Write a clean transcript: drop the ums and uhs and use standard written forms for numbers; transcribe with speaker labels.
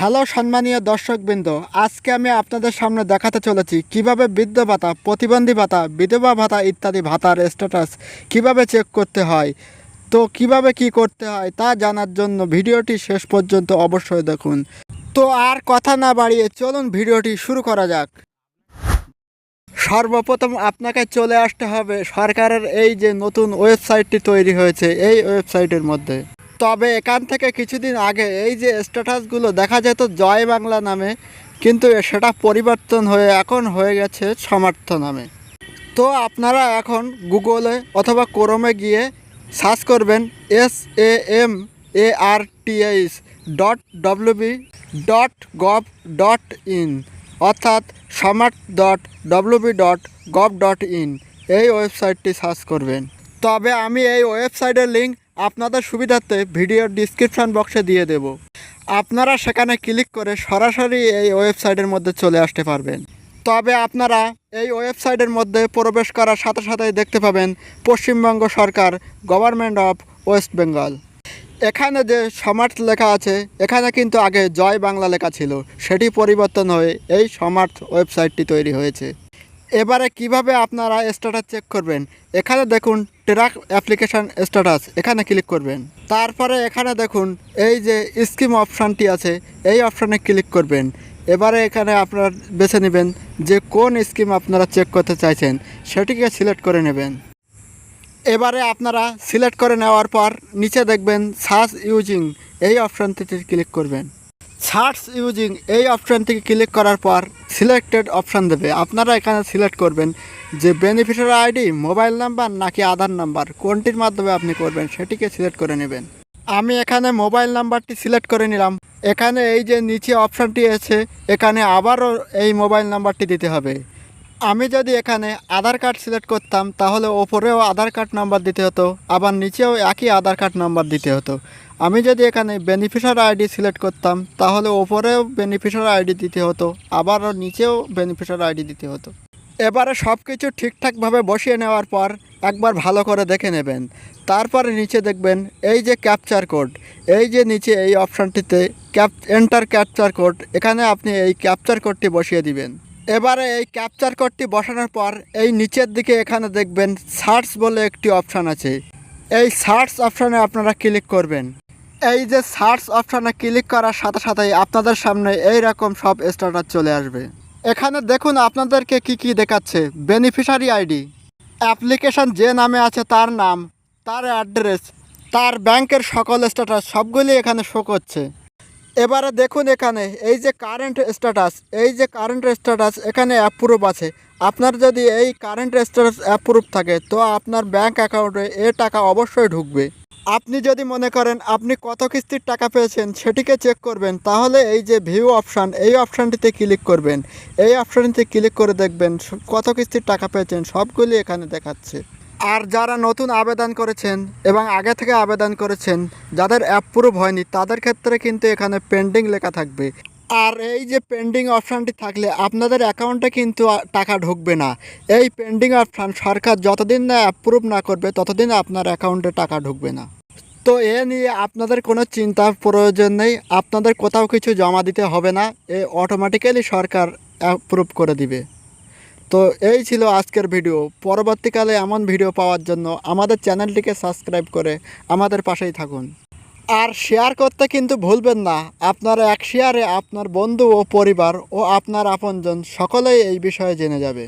Speaker 1: Hello সম্মানীয় দর্শকবৃন্দ, আজকে আমি আপনাদের সামনে দেখাতে চলেছি কিভাবে বৃদ্ধ ভাতা, প্রতিবন্ধী ভাতা, বিধবা ভাতা ইত্যাদি ভাতার স্ট্যাটাস কিভাবে চেক করতে হয়। তো কিভাবে কি করতে হয় তা জানার জন্য ভিডিওটি শেষ পর্যন্ত অবশ্যই দেখুন। তো আর কথা না বাড়িয়ে চলুন ভিডিওটি শুরু করা যাক। সর্বপ্রথম আপনাকে চলে আসতে হবে সরকারের এই যে নতুন ওয়েবসাইটটি তৈরি হয়েছে এই ওয়েবসাইটের মধ্যে। তবে এখান থেকে কিছুদিন আগে এই যে স্ট্যাটাসগুলো দেখা যেত জয় বাংলা নামে, কিন্তু সেটা পরিবর্তন হয়ে এখন হয়ে গেছে সমর্থ নামে। তো আপনারা এখন গুগলে অথবা ক্রোমে গিয়ে সার্চ করবেন SAMARTH.wb.gov.in অর্থাৎ samart.wb.gov.in এই ওয়েবসাইটটি সার্চ করবেন। তবে আমি এই ওয়েবসাইটের লিঙ্ক আপনাদের সুবিধার্থে ভিডিওর ডিসক্রিপশান বক্সে দিয়ে দেব। আপনারা সেখানে ক্লিক করে সরাসরি এই ওয়েবসাইটের মধ্যে চলে আসতে পারবেন। তবে আপনারা এই ওয়েবসাইটের মধ্যে প্রবেশ করার সাথে সাথেই দেখতে পাবেন পশ্চিমবঙ্গ সরকার, গভর্নমেন্ট অফ ওয়েস্ট বেঙ্গল। এখানে যে সমার্থ লেখা আছে, এখানে কিন্তু আগে জয় বাংলা লেখা ছিল, সেটি পরিবর্তন হয়ে এই সমার্থ ওয়েবসাইটটি তৈরি হয়েছে। এবারে কিভাবে আপনারা স্ট্যাটাস চেক করবেন, এখানে দেখুন ট্র্যাক অ্যাপ্লিকেশান স্ট্যাটাস, এখানে ক্লিক করবেন। তারপরে এখানে দেখুন এই যে স্কিম অপশানটি আছে, এই অপশানে ক্লিক করবেন। এবারে এখানে আপনারা বেছে নেবেন যে কোন স্কিম আপনারা চেক করতে চাইছেন, সেটিকে সিলেক্ট করে নেবেন। এবারে আপনারা সিলেক্ট করে নেওয়ার পর নিচে দেখবেন সার্চ ইউজিং, এই অপশানটিতে ক্লিক করবেন। সার্চ ইউজিং এই অপশানটিকে ক্লিক করার পর সিলেক্টেড অপশান দেবে। আপনারা এখানে সিলেক্ট করবেন যে বেনিফিশিয়ারি আইডি, মোবাইল নাম্বার নাকি আধার নাম্বার, কোনটির মাধ্যমে আপনি করবেন সেটিকে সিলেক্ট করে নেবেন। আমি এখানে মোবাইল নাম্বারটি সিলেক্ট করে নিলাম। এখানে এই যে নিচে অপশানটি আছে, এখানে আবারও এই মোবাইল নাম্বারটি দিতে হবে। আমি যদি এখানে আধার কার্ড সিলেক্ট করতাম তাহলে ওপরেও আধার কার্ড নাম্বার দিতে হতো, আবার নিচেও একই আধার কার্ড নাম্বার দিতে হতো। আমি যদি এখানে বেনিফিশিয়ারি আইডি সিলেক্ট করতাম তাহলে ওপরেও বেনিফিশিয়ারি আইডি দিতে হতো, আবারও নিচেও বেনিফিশিয়ারি আইডি দিতে হতো। এবারে সব কিছু ঠিকঠাকভাবে বসিয়ে নেওয়ার পর একবার ভালো করে দেখে নেবেন। তারপরে নিচে দেখবেন এই যে ক্যাপচার কোড, এই যে নিচে এই অপশানটিতে এন্টার ক্যাপচার কোড, এখানে আপনি এই ক্যাপচার কোডটি বসিয়ে দিবেন। এবারে এই ক্যাপচার কোডটি বসানোর পর এই নিচের দিকে এখানে দেখবেন সার্চ বলে একটি অপশান আছে, এই সার্চ অপশানে আপনারা ক্লিক করবেন। এই যে সার্চ অপশানে ক্লিক করার সাথে সাথেই আপনাদের সামনে এই রকম সব স্ট্যাটাস চলে আসবে। এখানে দেখুন আপনাদেরকে কি কি দেখাচ্ছে, বেনিফিশিয়ারি আইডি, অ্যাপ্লিকেশান যে নামে আছে তার নাম, তার অ্যাড্রেস, তার ব্যাংকের সকল স্ট্যাটাস সবগুলি এখানে শো করছে। এবারে দেখুন এখানে এই যে কারেন্ট স্ট্যাটাস, এই যে কারেন্ট স্ট্যাটাস এখানে অ্যাপ্রুভ আছে। আপনার যদি এই কারেন্ট স্ট্যাটাস অ্যাপ্রুভ থাকে তো আপনার ব্যাংক অ্যাকাউন্টে এ টাকা অবশ্যই ঢুকবে। আপনি যদি মনে করেন আপনি কত কিস্তির টাকা পেয়েছেন সেটিকে চেক করবেন, তাহলে এই যে ভিউ অপশান, এই অপশানটিতে ক্লিক করবেন। এই অপশানটিতে ক্লিক করে দেখবেন কত কিস্তির টাকা পেয়েছেন সবগুলি এখানে দেখাচ্ছে। আর যারা নতুন আবেদন করেছেন এবং আগে থেকে আবেদন করেছেন, যাদের অ্যাপ্রুভ হয়নি তাদের ক্ষেত্রে কিন্তু এখানে পেন্ডিং লেখা থাকবে। আর এই যে পেন্ডিং অপশানটি থাকলে আপনাদের অ্যাকাউন্টে কিন্তু টাকা ঢুকবে না। এই পেন্ডিং অপশান সরকার যতদিন না অ্যাপ্রুভ না করবে ততদিন আপনার অ্যাকাউন্টে টাকা ঢুকবে না। তো এ নিয়ে আপনাদের কোনো চিন্তার প্রয়োজন নেই, আপনাদের কোথাও কিছু জমা দিতে হবে না, এ অটোমেটিক্যালি সরকার অ্যাপ্রুভ করে দিবে। তো এই ছিল আজকের ভিডিও। পরবর্তীকালে এমন ভিডিও পাওয়ার জন্য আমাদের চ্যানেলটিকে সাবস্ক্রাইব করে আমাদের পাশেই থাকুন। আর শেয়ার করতে কিন্তু ভুলবেন না। আপনার এক শেয়ারে আপনার বন্ধু ও পরিবার ও আপনার আপনজন সকলেই এই বিষয়ে জেনে যাবে।